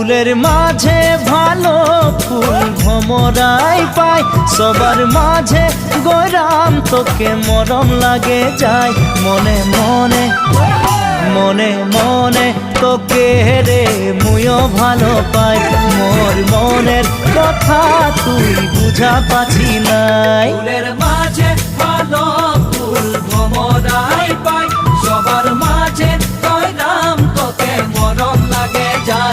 ফুলের মাঝে ভালো ফুল ভমরাই পাই, সবার মাঝে গরাম তোকে মরম লাগে যায়। মনে মনে মনে মনে তোকে রে মুইও ভালো পাই, মোর মনের কথা তুই বুঝা পাছি নাই। ফুলের মাঝে ভালো ফুল ভমরাই পাই, সবার মাঝে গরাম তোকে মরম লাগে যায়।